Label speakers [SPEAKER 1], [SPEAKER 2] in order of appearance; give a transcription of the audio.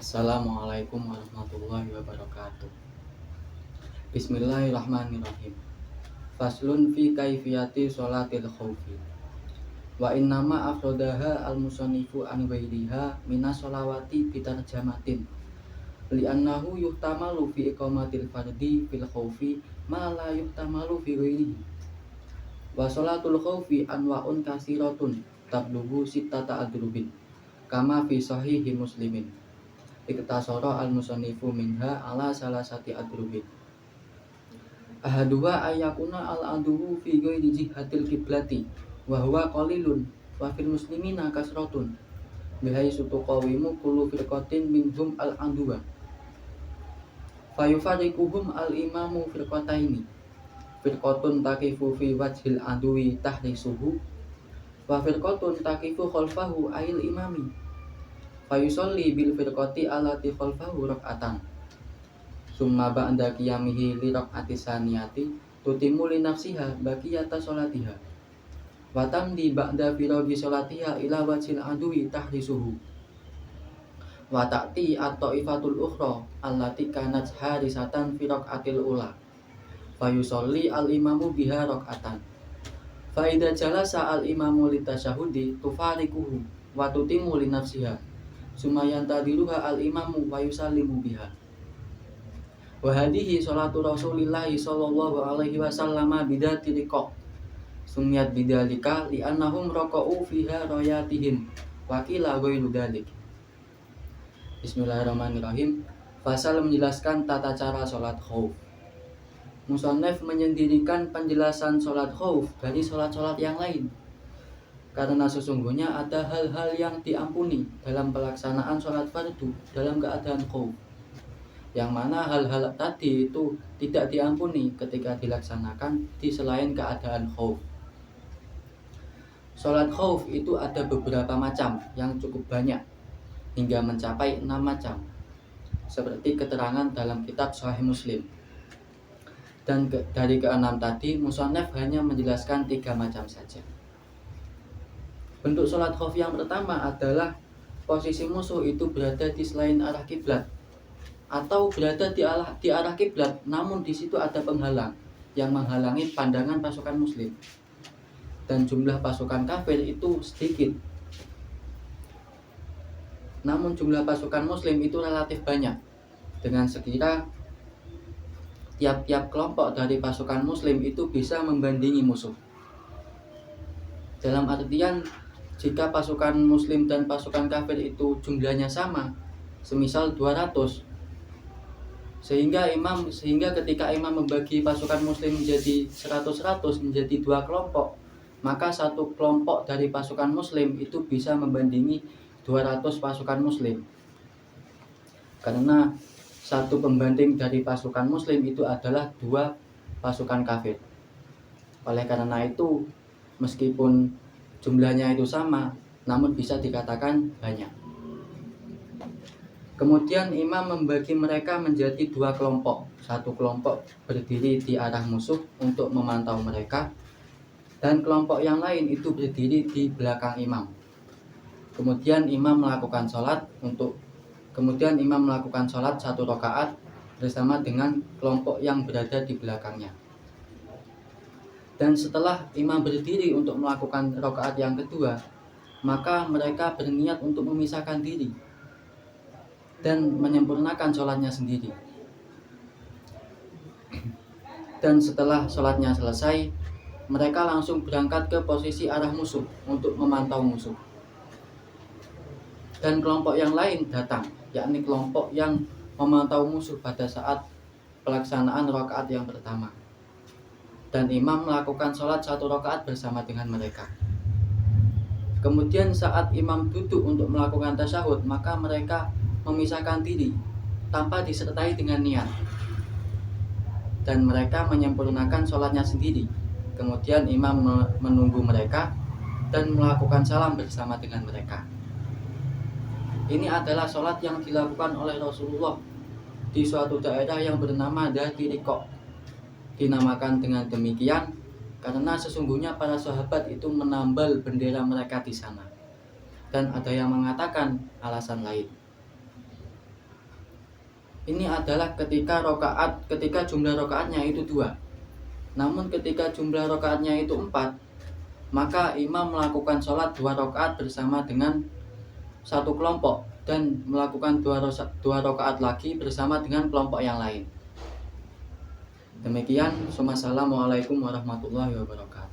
[SPEAKER 1] Assalamualaikum warahmatullahi wabarakatuh. Bismillahirrahmanirrahim. Faslun fi kaifiyati sholatil khawfi. Wa innama afrodaha al-musannifu an ghairiha minas sholawati bitarjamatin li'annahu yuhtamalu fi iqamatil fardi fil khawfi ma la yuhtamalu fi ghairihi. Wa sholatul khawfi anwa'un kasiratun tablughu sittata adrubin kama fi sahihi muslimin. Iktasara al-musannifu minha ala salasati adrubin. Ahaduha ayakuna al-aduhu fi ghairi jihatil kiblati wa huwa qalilun wa fil muslimina kasratun bihaisu tuqawimu kullu firqatin minhum al-aduwa fayufariquhum al-imamu firqataini firqatun taqifu fi wajhil aduwi tahrisuhu wa firqatun taqifu khalfahu ayil imami fayusolli bil firqati alati khalfahu rak'atan summa ba'da qiyamihi li rak'ati saniyati tutimu li nafsiha baqiyata sholatiha wa tamdi ba'da firagi sholatiha ila wajhil adui tahrisuhu wa ta'ti at-ta'ifatul ukhra allati kanat harisatan fi rak'atil ula fayusolli al-imamu biha rak'atan fa idza jalasa al-imamu litasyahudi tufarikuhu wa tutimu li nafsiha sumayan tadiruha al-imamu wa yusallimu biha. Wa hadhihi sholatu Rasulillahi sallallahu alaihi wasallam bidati liqa. Sumiyat bidzalika li'annahum raqa'u fiha rayatihim wa qila ghairu dzalik. Bismillahirrahmanirrahim. Fasal menjelaskan tata cara sholat khauf. Musannaf menyendirikan penjelasan sholat khauf dari sholat-sholat yang lain. Karena sesungguhnya ada hal-hal yang diampuni dalam pelaksanaan sholat fardu dalam keadaan khauf, yang mana hal-hal tadi itu tidak diampuni ketika dilaksanakan di selain keadaan khauf. Sholat khauf itu ada beberapa macam yang cukup banyak hingga mencapai 6 macam seperti keterangan dalam kitab Sahih Muslim. Dan dari keenam tadi musannaf hanya menjelaskan 3 macam saja. Bentuk sholat khauf yang pertama adalah posisi musuh itu berada di selain arah kiblat atau berada di arah kiblat, namun di situ ada penghalang yang menghalangi pandangan pasukan muslim dan jumlah pasukan kafir itu sedikit, namun jumlah pasukan muslim itu relatif banyak, dengan sekira tiap-tiap kelompok dari pasukan muslim itu bisa membandingi musuh. Dalam artian, jika pasukan muslim dan pasukan kafir itu jumlahnya sama, semisal 200, sehingga ketika imam membagi pasukan muslim menjadi 100-100 menjadi 2 kelompok, maka satu kelompok dari pasukan muslim itu bisa membandingi 200 pasukan muslim. Karena satu pembanding dari pasukan muslim itu adalah 2 pasukan kafir. Oleh karena itu, meskipun jumlahnya itu sama, namun bisa dikatakan banyak. Kemudian imam membagi mereka menjadi 2 kelompok. Satu kelompok berdiri di arah musuh untuk memantau mereka, dan kelompok yang lain itu berdiri di belakang imam. Kemudian imam melakukan sholat 1 rakaat bersama dengan kelompok yang berada di belakangnya. Dan setelah imam berdiri untuk melakukan rakaat yang kedua, maka mereka berniat untuk memisahkan diri dan menyempurnakan sholatnya sendiri. Dan setelah sholatnya selesai, mereka langsung berangkat ke posisi arah musuh untuk memantau musuh. Dan kelompok yang lain datang, yakni kelompok yang memantau musuh pada saat pelaksanaan rakaat yang pertama. Dan imam melakukan sholat 1 rakaat bersama dengan mereka. Kemudian saat imam duduk untuk melakukan tasyahud, maka mereka memisahkan diri tanpa disertai dengan niat, dan mereka menyempurnakan sholatnya sendiri. Kemudian imam menunggu mereka dan melakukan salam bersama dengan mereka. Ini adalah sholat yang dilakukan oleh Rasulullah di suatu daerah yang bernama Dzati Riqa. Dinamakan dengan demikian karena sesungguhnya para sahabat itu menambal bendera mereka di sana. Dan ada yang mengatakan alasan lain. ini adalah ketika jumlah rokaatnya itu 2. Namun ketika jumlah rokaatnya itu 4, maka imam melakukan sholat 2 rokaat bersama dengan satu kelompok dan melakukan 2 rokaat lagi bersama dengan kelompok yang lain. Demikian. Assalamualaikum warahmatullahi wabarakatuh.